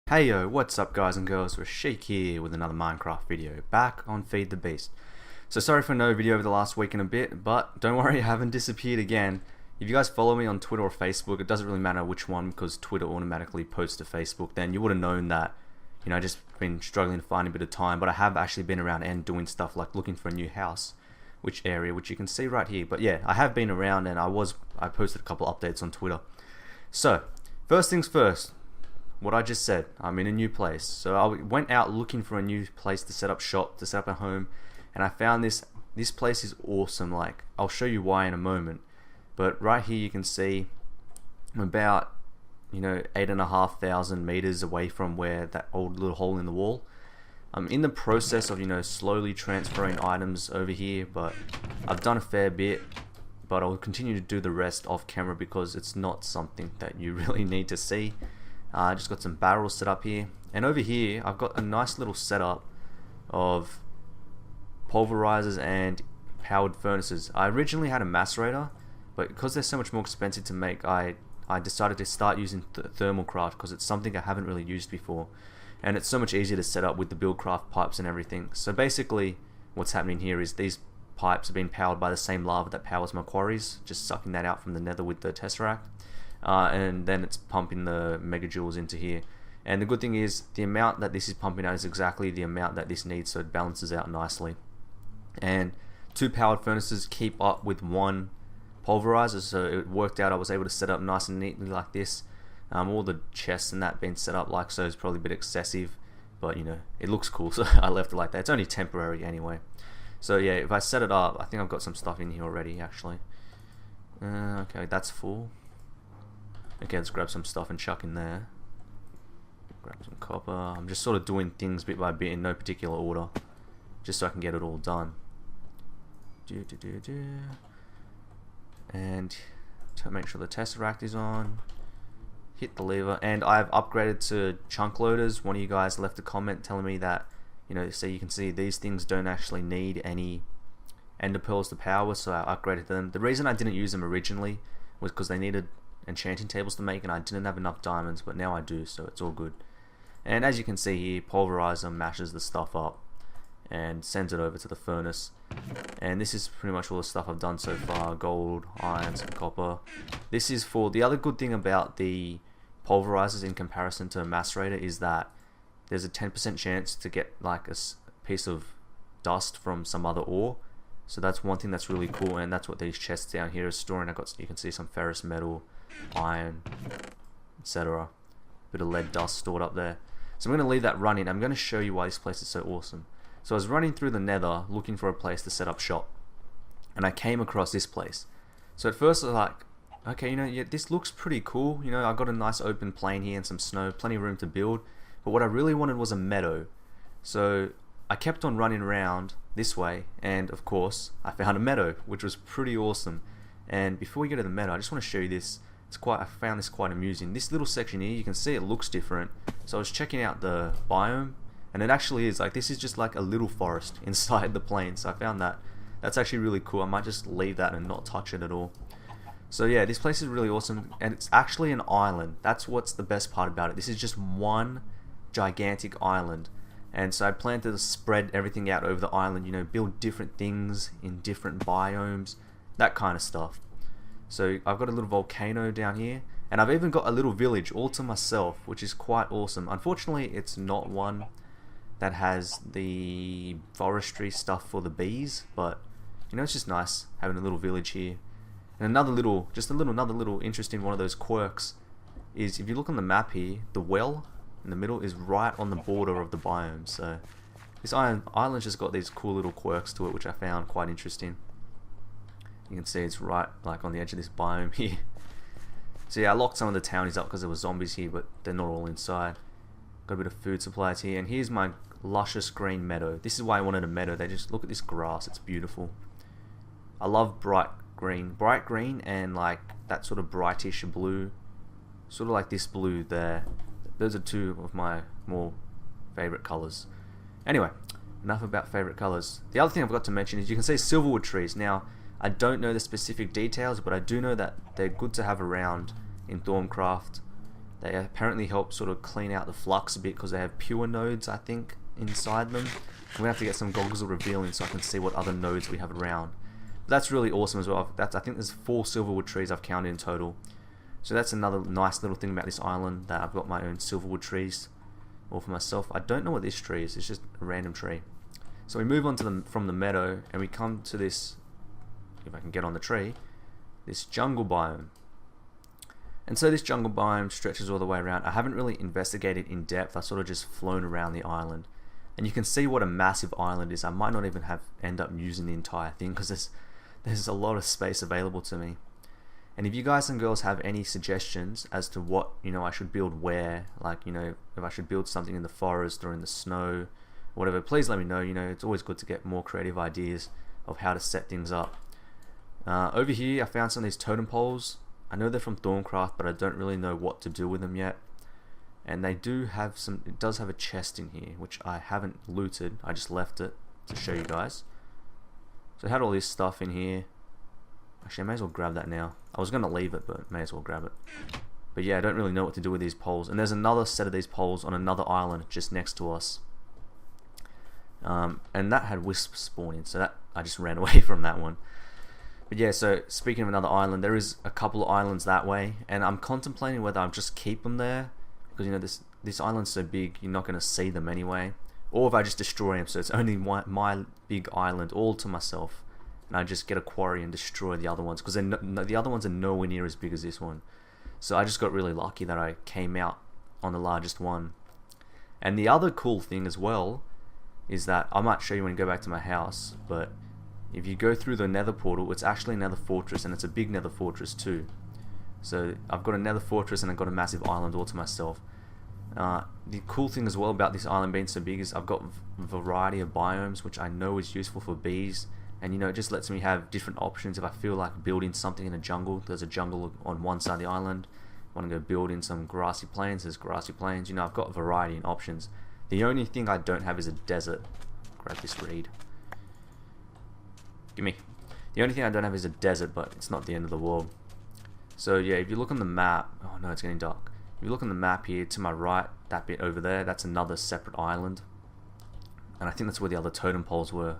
Heyo, what's up guys and girls, Sheik here with another Minecraft video, back on Feed the Beast. So sorry for no video over the last week and a bit, but don't worry, I haven't disappeared again. If you guys follow me on Twitter or Facebook, it doesn't really matter which one because Twitter automatically posts to Facebook, then you would have known that, you know, I just been struggling to find a bit of time, but I have actually been around and doing stuff like looking for a new house, which you can see right here. But yeah, I have been around and I posted a couple updates on Twitter. So, first things first. What I just said, I'm in a new place. So I went out looking for a new place to set up shop, to set up a home, and I found this place is awesome. Like, I'll show you why in a moment. But right here you can see I'm about, 8,500 meters away from where that old little hole in the wall. I'm in the process of, slowly transferring items over here, but I've done a fair bit, but I'll continue to do the rest off camera because it's not something that you really need to see. I just got some barrels set up here, and over here I've got a nice little setup of pulverizers and powered furnaces. I originally had a macerator, but because they're so much more expensive to make, I decided to start using Thaumcraft because it's something I haven't really used before, and it's so much easier to set up with the Buildcraft pipes and everything. So basically what's happening here is these pipes are being powered by the same lava that powers my quarries, just sucking that out from the nether with the tesseract. And then it's pumping the megajoules into here, and the good thing is the amount that this is pumping out is exactly the amount that this needs, so it balances out nicely. And 2 powered furnaces keep up with 1 pulverizer, so it worked out. I was able to set up nice and neatly like this. All the chests and that being set up like so is probably a bit excessive, but it looks cool, so I left it like that. It's only temporary anyway. So yeah, if I set it up, I think I've got some stuff in here already actually. Okay, that's full. Okay, let's grab some stuff and chuck in there. Grab some copper. I'm just sort of doing things bit by bit in no particular order, just so I can get it all done. And to make sure the tesseract is on, hit the lever, and I've upgraded to chunk loaders. One of you guys left a comment telling me that, so you can see these things don't actually need any ender pearls to power, so I upgraded them. The reason I didn't use them originally was because they needed enchanting tables to make, and I didn't have enough diamonds, but now I do, so it's all good. And as you can see here, pulverizer mashes the stuff up and sends it over to the furnace, and this is pretty much all the stuff I've done so far: gold, iron, some copper. This is for the other good thing about the pulverizers in comparison to a macerator is that there's a 10% chance to get like a piece of dust from some other ore. So that's one thing that's really cool, and that's what these chests down here are storing. You can see some ferrous metal, iron, etc. Bit of lead dust stored up there. So I'm going to leave that running. I'm going to show you why this place is so awesome. So I was running through the nether looking for a place to set up shop, and I came across this place. So at first I was like, okay, yeah, this looks pretty cool. I got a nice open plain here and some snow, plenty of room to build. But what I really wanted was a meadow. So I kept on running around this way, and of course I found a meadow, which was pretty awesome. And before we get to the meadow, I just want to show you this. I found this quite amusing. This little section here, you can see it looks different. So I was checking out the biome, and it actually is like, this is just like a little forest inside the plain. So I found that's actually really cool. I might just leave that and not touch it at all. So yeah, this place is really awesome, and it's actually an island. That's what's the best part about it. This is just one gigantic island. And so I plan to spread everything out over the island, build different things in different biomes, that kind of stuff. So I've got a little volcano down here, and I've even got a little village all to myself, which is quite awesome. Unfortunately, it's not one that has the forestry stuff for the bees, but it's just nice having a little village here. And another little interesting one of those quirks is, if you look on the map here, the well in the middle is right on the border of the biome. So this island's just got these cool little quirks to it, which I found quite interesting. You can see it's right like on the edge of this biome here. So yeah, I locked some of the townies up because there were zombies here, but they're not all inside. Got a bit of food supplies here, and here's my luscious green meadow. This is why I wanted a meadow. They just look at this grass, it's beautiful. I love bright green and like that sort of brightish blue, sort of like this blue there. those are two of my more favorite colors. Anyway, enough about favorite colors. The other thing I forgot to mention is you can see silverwood trees. Now, I don't know the specific details, but I do know that they're good to have around in Thaumcraft. They apparently help sort of clean out the flux a bit because they have pure nodes, I think, inside them. I'm gonna have to get some goggles of revealing so I can see what other nodes we have around. But that's really awesome as well. I think there's 4 silverwood trees I've counted in total. So that's another nice little thing about this island, that I've got my own silverwood trees all for myself. I don't know what this tree is. It's just a random tree. So we move on to from the meadow and we come to this, if I can get on the tree, this jungle biome. And so this jungle biome stretches all the way around. I haven't really investigated in depth. I sort of just flown around the island. And you can see what a massive island is. I might not even end up using the entire thing because there's a lot of space available to me. And if you guys and girls have any suggestions as to what, I should build where, like, if I should build something in the forest or in the snow, whatever, please let me know. It's always good to get more creative ideas of how to set things up. Over here I found some of these totem poles. I know they're from Thaumcraft, but I don't really know what to do with them yet. And they do have it does have a chest in here, which I haven't looted. I just left it to show you guys. So it had all this stuff in here. Actually, I may as well grab that now. I was going to leave it, but may as well grab it. But yeah, I don't really know what to do with these poles. And there's another set of these poles on another island just next to us. And that had wisps spawning, so I just ran away from that one. But yeah, so speaking of another island, there is a couple of islands that way, and I'm contemplating whether I'll just keep them there, because this island's so big, you're not going to see them anyway, or if I just destroy them, so it's only my big island all to myself, and I just get a quarry and destroy the other ones, because the other ones are nowhere near as big as this one. So I just got really lucky that I came out on the largest one. And the other cool thing as well is that I might show you when you go back to my house, but if you go through the nether portal, it's actually a nether fortress, and it's a big nether fortress too. So I've got a nether fortress and I've got a massive island all to myself. The cool thing as well about this island being so big is I've got a variety of biomes, which I know is useful for bees, and it just lets me have different options. If I feel like building something in a jungle, there's a jungle on one side of the island. I want to go build in some grassy plains, there's grassy plains. I've got variety and options. The only thing I don't have is a desert. Grab this reed. Gimme. The only thing I don't have is a desert, but it's not the end of the world. So yeah, if you look on the map, oh no, it's getting dark. If you look on the map here, to my right, that bit over there, that's another separate island. And I think that's where the other totem poles were.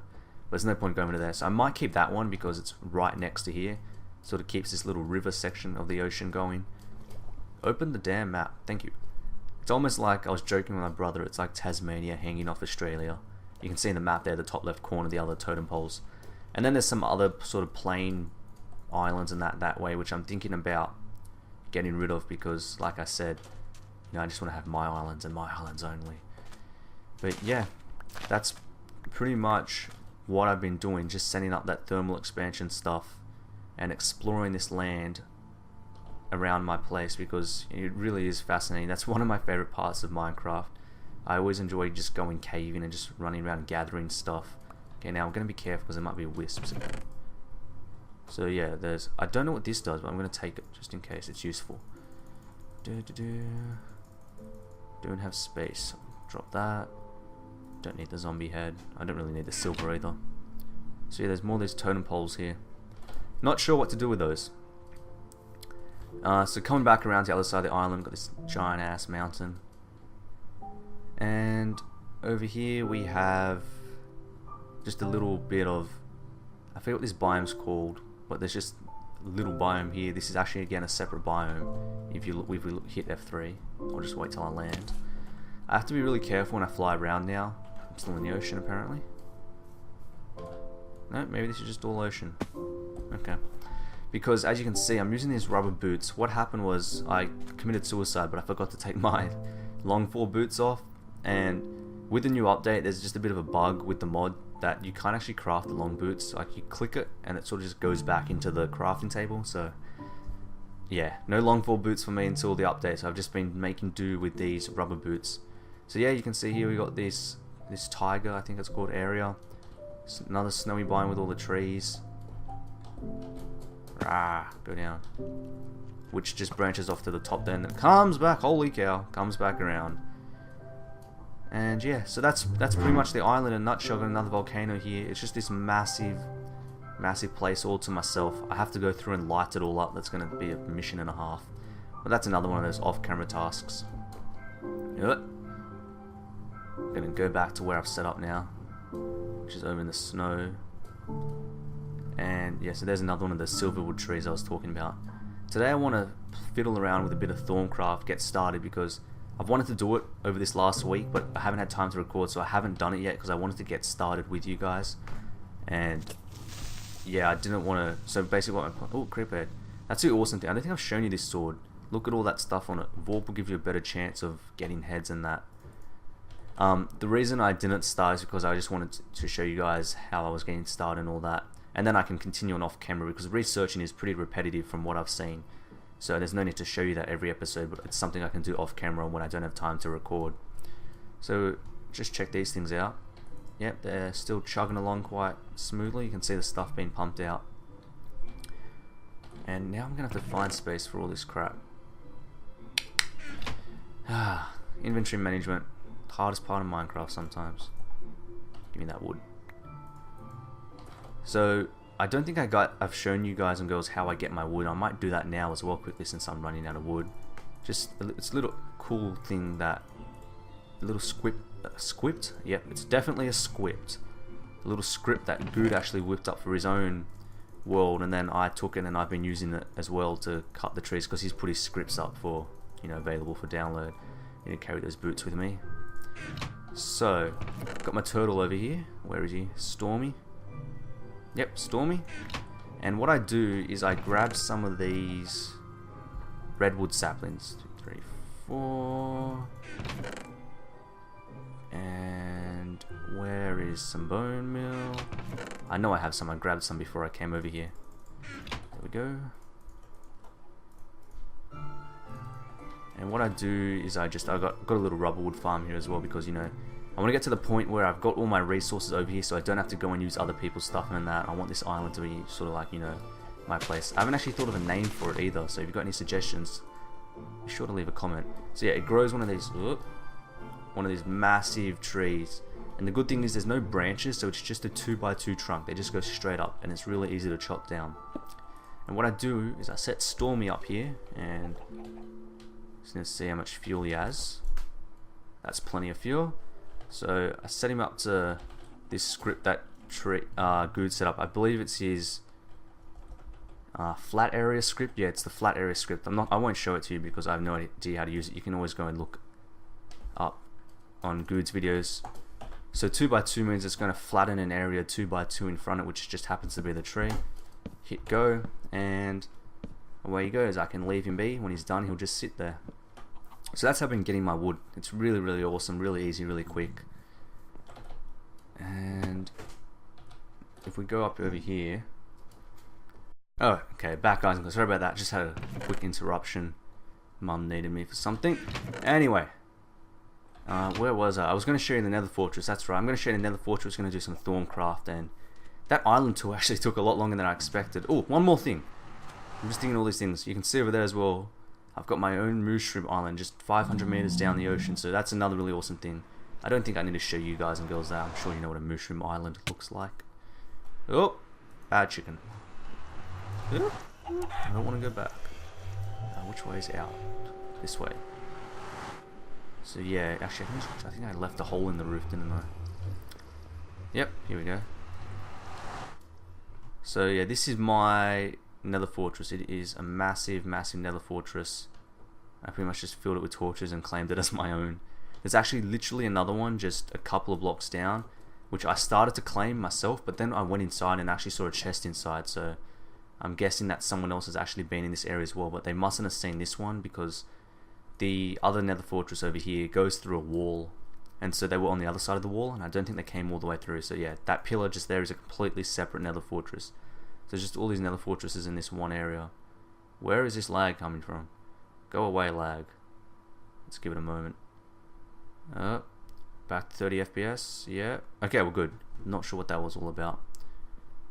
But there's no point going to there. So I might keep that one because it's right next to here. Sort of keeps this little river section of the ocean going. Open the damn map. Thank you. It's almost like I was joking with my brother. It's like Tasmania hanging off Australia. You can see in the map there, the top left corner, the other totem poles. And then there's some other sort of plain islands and that way, which I'm thinking about getting rid of because, like I said, I just want to have my islands and my islands only. But yeah, that's pretty much what I've been doing, just setting up that thermal expansion stuff and exploring this land around my place because it really is fascinating. That's one of my favorite parts of Minecraft. I always enjoy just going caving and just running around gathering stuff. Okay, now I'm going to be careful because there might be wisps. So yeah, I don't know what this does, but I'm going to take it just in case it's useful. Don't have space. Drop that. Don't need the zombie head. I don't really need the silver either. So yeah, there's more of these totem poles here. Not sure what to do with those. So coming back around to the other side of the island, we've got this giant ass mountain. And over here we have just a little bit of, I forget what this biome's called, but there's just a little biome here. This is actually again a separate biome. If we hit F3, I'll just wait till I land. I have to be really careful when I fly around now. I'm still in the ocean apparently. No, maybe this is just all ocean. Okay. Because as you can see, I'm using these rubber boots. What happened was I committed suicide, but I forgot to take my long fall boots off. And with the new update, there's just a bit of a bug with the mod that you can't actually craft the long boots. Like you click it and it sort of just goes back into the crafting table. So yeah, no long fall boots for me until the update. So I've just been making do with these rubber boots. So yeah, you can see here we got this tiger, I think it's called area. It's another snowy biome with all the trees. Rah, go down. which just branches off to the top then. It comes back, holy cow, comes back around. And yeah, so that's pretty much the island in a nutshell. Got another volcano here. It's just this massive place all to myself. I have to go through and light it all up. That's going to be a mission and a half. But that's another one of those off-camera tasks. Yep. I'm going to go back to where I've set up now, which is over in the snow. And yeah, so there's another one of the silverwood trees I was talking about. Today I want to fiddle around with a bit of Thaumcraft, get started, because I've wanted to do it over this last week, but I haven't had time to record, so I haven't done it yet because I wanted to get started with you guys. And yeah, I didn't want to. So basically, oh, creephead. That's the awesome thing. I don't think I've shown you this sword. Look at all that stuff on it. Vorp will give you a better chance of getting heads and that. The reason I didn't start is because I just wanted to show you guys how I was getting started and all that. And then I can continue on off camera, because researching is pretty repetitive from what I've seen. So there's no need to show you that every episode, but it's something I can do off camera when I don't have time to record. So just check these things out. Yep, they're still chugging along quite smoothly. You can see the stuff being pumped out. And now I'm going to have to find space for all this crap. Inventory management. Hardest part of Minecraft sometimes. Give me that wood. So I don't think I've shown you guys and girls how I get my wood. I might do that now as well quickly since I'm running out of wood. Just it's a little cool thing, that a little script. Yep, it's definitely a script. A little script that Good actually whipped up for his own world, and then I took it and I've been using it as well to cut the trees, because he's put his scripts up for, you know, available for download. I need to carry those boots with me. So got my turtle over here. Where is he? Stormy. Yep, Stormy. And what I do is I grab some of these redwood saplings. 2, 3, 4. And where is some bone meal? I know I have some. I grabbed some before I came over here. There we go. And what I do is I've got a little rubber wood farm here as well, because, you know, I want to get to the point where I've got all my resources over here, so I don't have to go and use other people's stuff and that. I want this island to be sort of like, you know, my place. I haven't actually thought of a name for it either, so if you've got any suggestions, be sure to leave a comment. So yeah, it grows one of these massive trees. And the good thing is there's no branches, so it's just a 2x2 trunk. They just go straight up, and it's really easy to chop down. And what I do is I set Stormy up here, and just going to see how much fuel he has. That's plenty of fuel. So I set him up to this script that Good set up. I believe it's his flat area script. Yeah, it's the flat area script. I won't show it to you because I have no idea how to use it. You can always go and look up on Good's videos. So 2x2 means it's going to flatten an area 2x2 in front of it, which just happens to be the tree. Hit go, and away he goes. I can leave him be. When he's done, he'll just sit there. So that's how I've been getting my wood. It's really, really awesome, really easy, really quick. And if we go up over here. Oh, okay, back guys. Sorry about that. Just had a quick interruption. Mum needed me for something. Anyway, where was I? I was going to show you the Nether Fortress. That's right. I'm going to show you the Nether Fortress. Going to do some Thaumcraft, and that island tour actually took a lot longer than I expected. Oh, one more thing. I'm just thinking all these things. You can see over there as well. I've got my own mushroom island just 500 meters down the ocean, so that's another really awesome thing. I don't think I need to show you guys and girls that. I'm sure you know what a mushroom island looks like. Oh, bad chicken. Oh, I don't want to go back. Which way is out? This way. So yeah, actually I think I left a hole in the roof, didn't I? Yep, here we go. So yeah, this is my Nether Fortress. It is a massive, massive Nether Fortress. I pretty much just filled it with torches and claimed it as my own. There's actually literally another one just a couple of blocks down, which I started to claim myself, but then I went inside and actually saw a chest inside, so I'm guessing that someone else has actually been in this area as well, but they mustn't have seen this one because the other Nether Fortress over here goes through a wall, and so they were on the other side of the wall, and I don't think they came all the way through. So yeah, that pillar just there is a completely separate Nether Fortress. So just all these Nether Fortresses in this one area. Where is this lag coming from? Go away, lag. Let's give it a moment. Back to 30 FPS. Yeah. Okay, we're good. Not sure what that was all about.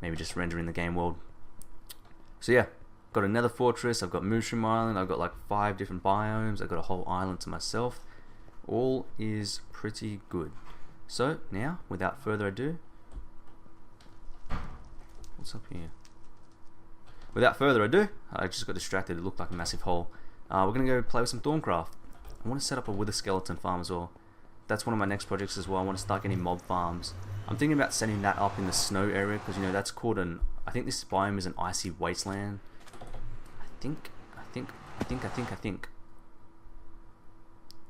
Maybe just rendering the game world. So yeah, got another fortress, I've got Mushroom Island, I've got like 5 different biomes, I've got a whole island to myself. All is pretty good. So now, without further ado, what's up here? Without further ado, I just got distracted, it looked like a massive hole. We're going to go play with some Thaumcraft. I want to set up a wither skeleton farm as well. That's one of my next projects as well. I want to start getting mob farms. I'm thinking about setting that up in the snow area because, you know, that's called an... I think this biome is an icy wasteland. I think.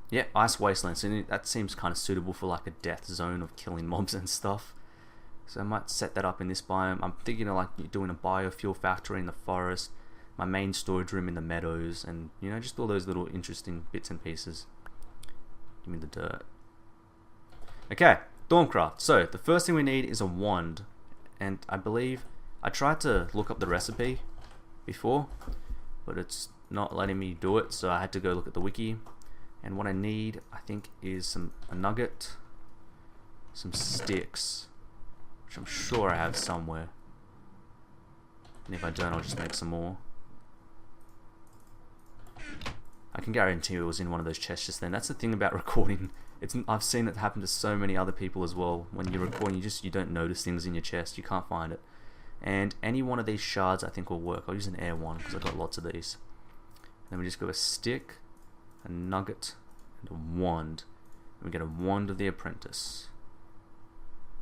Yeah, ice wasteland. So that seems kind of suitable for like a death zone of killing mobs and stuff. So I might set that up in this biome. I'm thinking of like doing a biofuel factory in the forest, my main storage room in the meadows, and you know, just all those little interesting bits and pieces. Give me the dirt. Okay, Thaumcraft. So the first thing we need is a wand, and I believe I tried to look up the recipe before, but it's not letting me do it, so I had to go look at the wiki. And what I need, I think, is a nugget, some sticks, which I'm sure I have somewhere. And if I don't, I'll just make some more. I can guarantee it was in one of those chests just then. That's the thing about recording. I've seen it happen to so many other people as well. When you're recording, you don't notice things in your chest. You can't find it. And any one of these shards I think will work. I'll use an air one because I've got lots of these. Then we just go a stick, a nugget, and a wand. And we get a wand of the apprentice,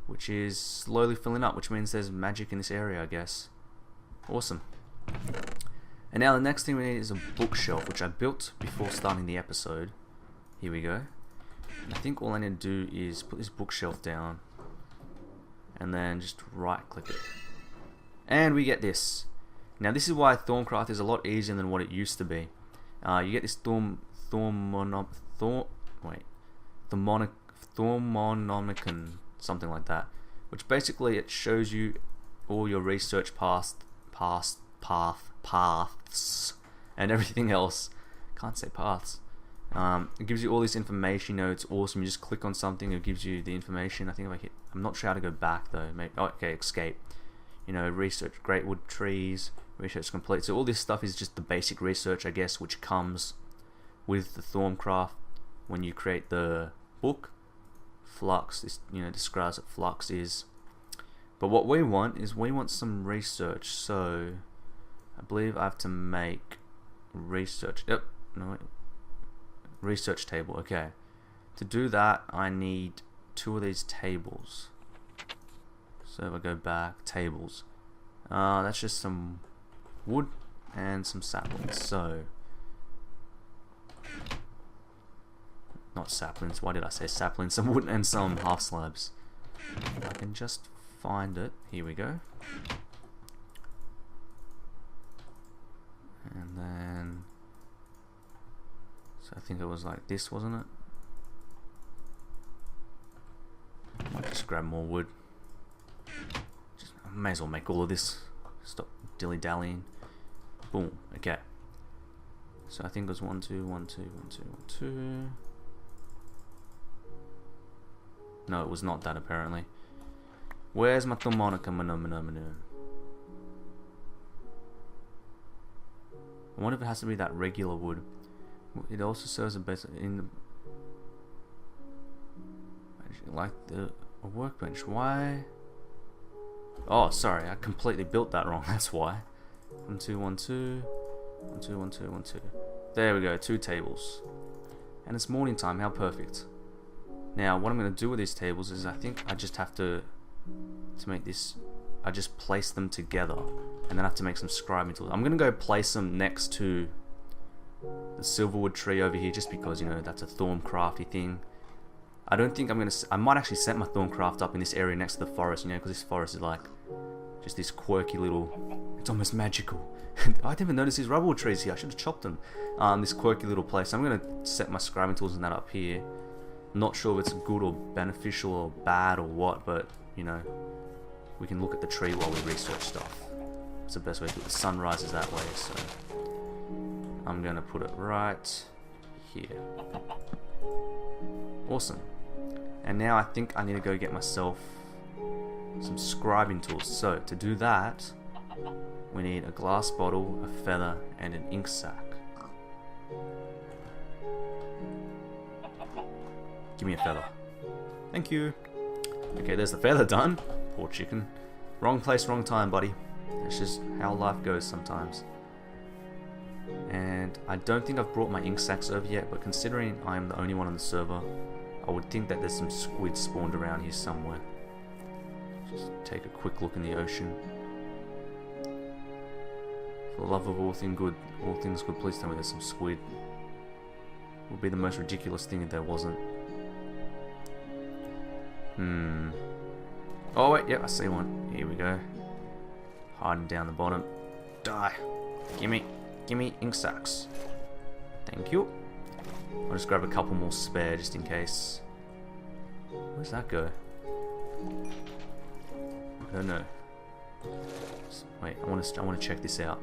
which is slowly filling up, which means there's magic in this area, I guess. Awesome. And now the next thing we need is a bookshelf, which I built before starting the episode. Here we go. And I think all I need to do is put this bookshelf down and then just right click it. And we get this. Now this is why Thaumcraft is a lot easier than what it used to be. You get this Thaumonomicon, something like that, which basically it shows you all your research paths, and everything else. Can't say paths. It gives you all this information. You know, it's awesome. You just click on something, it gives you the information. I think if I hit, I'm not sure how to go back though. Maybe, oh, okay, escape. You know, research great wood trees, research complete. So all this stuff is just the basic research, I guess, which comes with the Thaumcraft when you create the book. Flux, this, you know, describes what flux is. But what we want is some research. So I believe I have to make research. Yep. No, wait. Research table. Okay. To do that, I need 2 of these tables. So if I go back, tables. That's just some wood and some saplings. So, not saplings. Why did I say saplings? Some wood and some half slabs. I can just find it. Here we go. And then, so I think it was like this, wasn't it? Might just grab more wood. I may as well make all of this. Stop dilly-dallying. Boom. Okay. So I think it was 1, 2, 1, 2, 1, 2, 1, 2. No, it was not that apparently. Where's my Thaumcraft? I wonder if it has to be that regular wood. It also serves a base in the, like a workbench. Why? Oh, sorry, I completely built that wrong. That's why. 1, 2, 1, 2, 1, 2, 1, 2, 1, 2. There we go. 2 tables, and it's morning time. How perfect. Now, what I'm going to do with these tables is I think I just have to make this. I just place them together, and then I have to make some scribing tools. I'm going to go place them next to the silverwood tree over here, just because, you know, that's a Thaumcrafty thing. I don't think I'm going to... I might actually set my Thaumcraft up in this area next to the forest, you know, because this forest is like just this quirky little... It's almost magical. I didn't even notice these rubble trees here. I should have chopped them. This quirky little place. So I'm going to set my scribing tools and that up here. Not sure if it's good or beneficial or bad or what, but, you know, we can look at the tree while we research stuff. It's the best way to do it. The sun rises that way, so I'm going to put it right here. Awesome. And now I think I need to go get myself some scribing tools. So to do that, We need a glass bottle, a feather, and an ink sac. Give me a feather. Thank you. Okay, there's the feather done. Poor chicken. Wrong place, wrong time, buddy. That's just how life goes sometimes. And I don't think I've brought my ink sacs over yet, but considering I'm the only one on the server, I would think that there's some squid spawned around here somewhere. Just take a quick look in the ocean. For the love of all things good, please tell me there's some squid. It would be the most ridiculous thing if there wasn't. Oh wait, yep, I see one. Here we go. Hiding down the bottom. Die. Gimme ink sacs. Thank you. I'll just grab a couple more spare just in case. Where's that go? I don't know. Wait, I want to check this out.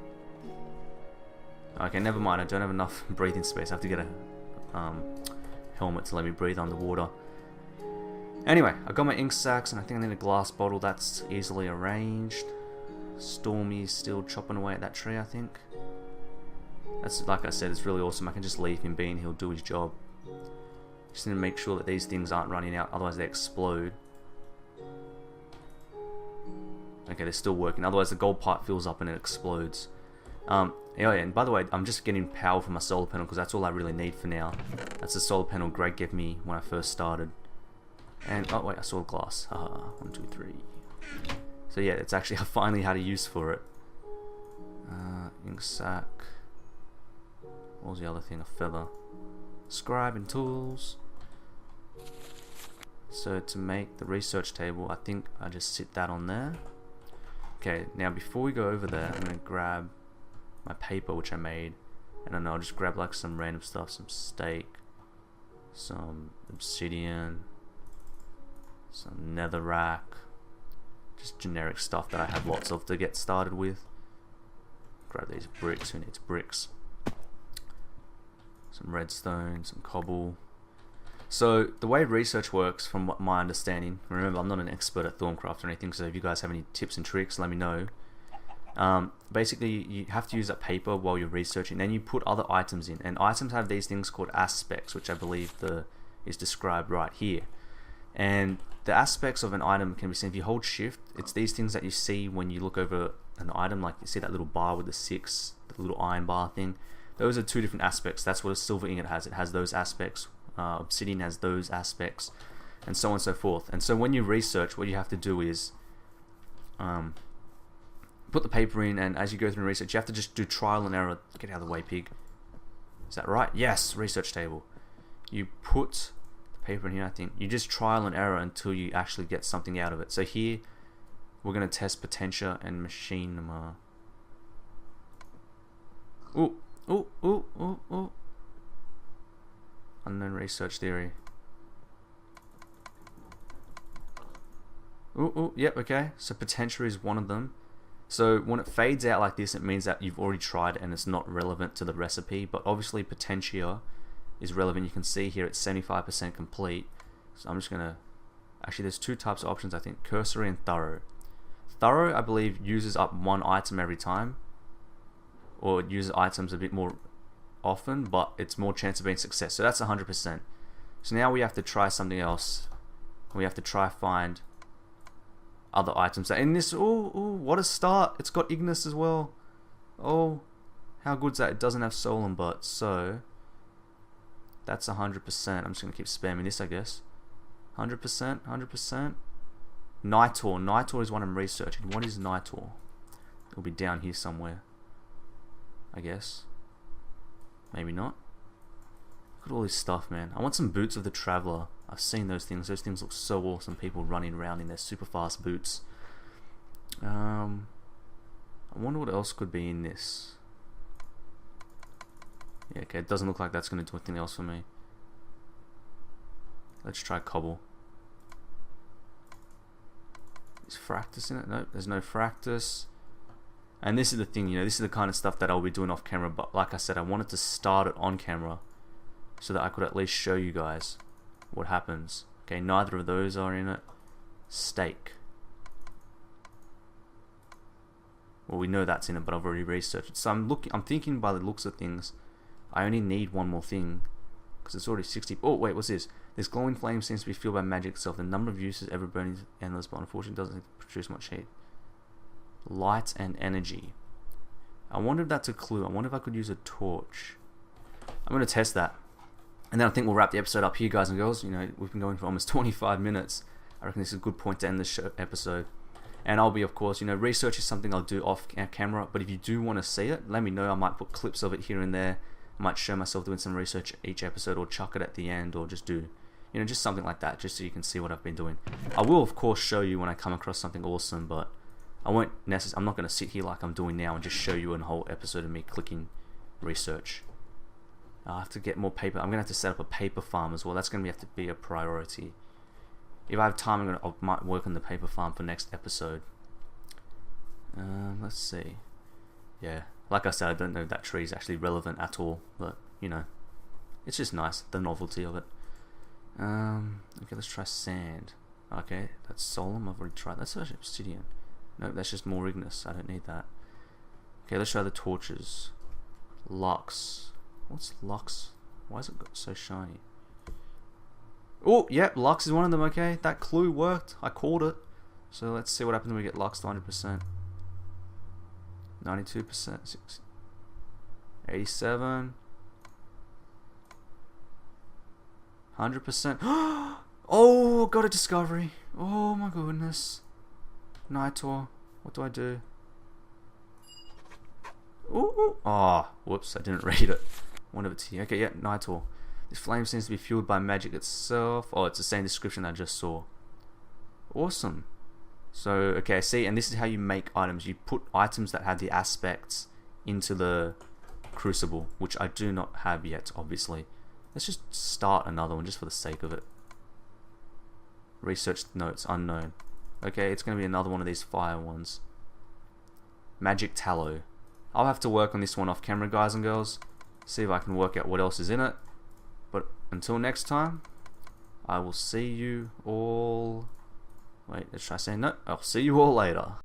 Okay, never mind. I don't have enough breathing space. I have to get a helmet to let me breathe underwater. Anyway, I got my ink sacs, and I think I need a glass bottle. That's easily arranged. Stormy's still chopping away at that tree, I think. That's, like I said, it's really awesome. I can just leave him be and he'll do his job. Just need to make sure that these things aren't running out, otherwise they explode. Okay, they're still working. Otherwise the gold pipe fills up and it explodes. Yeah, and by the way, I'm just getting power from my solar panel because that's all I really need for now. That's the solar panel Greg gave me when I first started. And, oh wait, I saw glass. 1, 2, 3. So yeah, it's actually, I finally had a use for it. Ink sac. What was the other thing? A feather. Scribe and tools. So to make the research table, I think I just sit that on there. Okay, now before we go over there, I'm going to grab my paper which I made. And then I'll just grab like some random stuff, some steak, some obsidian, some netherrack, just generic stuff that I have lots of to get started with. Grab these bricks, who needs bricks? Some redstone, some cobble. So the way research works, from what my understanding, remember I'm not an expert at Thaumcraft or anything, so if you guys have any tips and tricks, let me know. Basically you have to use that paper while you're researching, then you put other items in, and items have these things called aspects, which I believe is described right here. And the aspects of an item can be seen if you hold shift. It's these things that you see when you look over an item, like you see that little bar with the 6, the little iron bar thing. Those are 2 different aspects. That's what a silver ingot has. It has those aspects. Obsidian has those aspects, and so on and so forth. And so when you research, what you have to do is put the paper in, and as you go through research, you have to just do trial and error. Get out of the way, pig. Is that right? Yes, research table. You put the paper in here, I think. You just trial and error until you actually get something out of it. So here, we're going to test Potentia and Machinima. Ooh. Unknown research theory. Yep, okay. So Potentia is one of them. So when it fades out like this, it means that you've already tried and it's not relevant to the recipe. But obviously Potentia is relevant. You can see here it's 75% complete. So I'm just gonna... Actually, there's 2 types of options, I think. Cursory and thorough. Thorough, I believe, uses up 1 item every time. Or it uses items a bit more often, but it's more chance of being success. So that's 100%. So now we have to try something else. We have to try find other items. And this, what a start. It's got Ignis as well. Oh, how good's that? It doesn't have Solan, but so that's 100%. I'm just going to keep spamming this, I guess. 100%, 100%. Nitor. Nitor is what I'm researching. What is Nitor? It'll be down here somewhere, I guess. Maybe not. Look at all this stuff, man. I want some boots of the Traveler. I've seen those things. Those things look so awesome. People running around in their super fast boots. I wonder what else could be in this. Yeah, okay. It doesn't look like that's going to do anything else for me. Let's try cobble. Is Fractus in it? Nope, there's no Fractus. And this is the thing, you know, this is the kind of stuff that I'll be doing off camera, but like I said, I wanted to start it on camera so that I could at least show you guys what happens. Okay, neither of those are in it. Steak. Well, we know that's in it, but I've already researched it. So I'm thinking by the looks of things, I only need one more thing, because it's already 60. Oh wait, what's this? This glowing flame seems to be fueled by magic itself. The number of uses ever burning is endless, but unfortunately doesn't produce much heat. Light and energy. I wonder if that's a clue. I wonder if I could use a torch. I'm going to test that. And then I think we'll wrap the episode up here, guys and girls. You know, we've been going for almost 25 minutes. I reckon this is a good point to end this episode. And I'll be, of course, you know, research is something I'll do off camera. But if you do want to see it, let me know. I might put clips of it here and there. I might show myself doing some research each episode, or chuck it at the end, or just do, you know, just something like that, just so you can see what I've been doing. I will, of course, show you when I come across something awesome, but I'm not going to sit here like I'm doing now and just show you a whole episode of me clicking research. I have to get more paper. I'm going to have to set up a paper farm as well. That's going to have to be a priority. If I have time, I might work on the paper farm for next episode. Let's see. Yeah, like I said, I don't know if that tree is actually relevant at all, but you know, it's just nice, the novelty of it. Okay, let's try sand. Okay, that's solemn. I've already tried. That's actually obsidian. No, that's just more Ignis. I don't need that. Okay, let's try the torches. Lux. What's Lux? Why is it so shiny? Oh, yep, Lux is one of them. Okay, that clue worked. I called it. So let's see what happens when we get Lux to 100%. 92%. 87. 100%. Oh, got a discovery. Oh my goodness. Nitor. What do I do? Ooh. Oh, whoops, I didn't read it. One of it's here. Okay, yeah, Nitor. This flame seems to be fueled by magic itself. Oh, it's the same description I just saw. Awesome. So, okay, see, and this is how you make items. You put items that have the aspects into the crucible, which I do not have yet, obviously. Let's just start another one just for the sake of it. Research notes, unknown. Okay, it's going to be another one of these fire ones. Magic tallow. I'll have to work on this one off camera, guys and girls. See if I can work out what else is in it. But until next time, I will see you all... Wait, let's try saying no. I'll see you all later.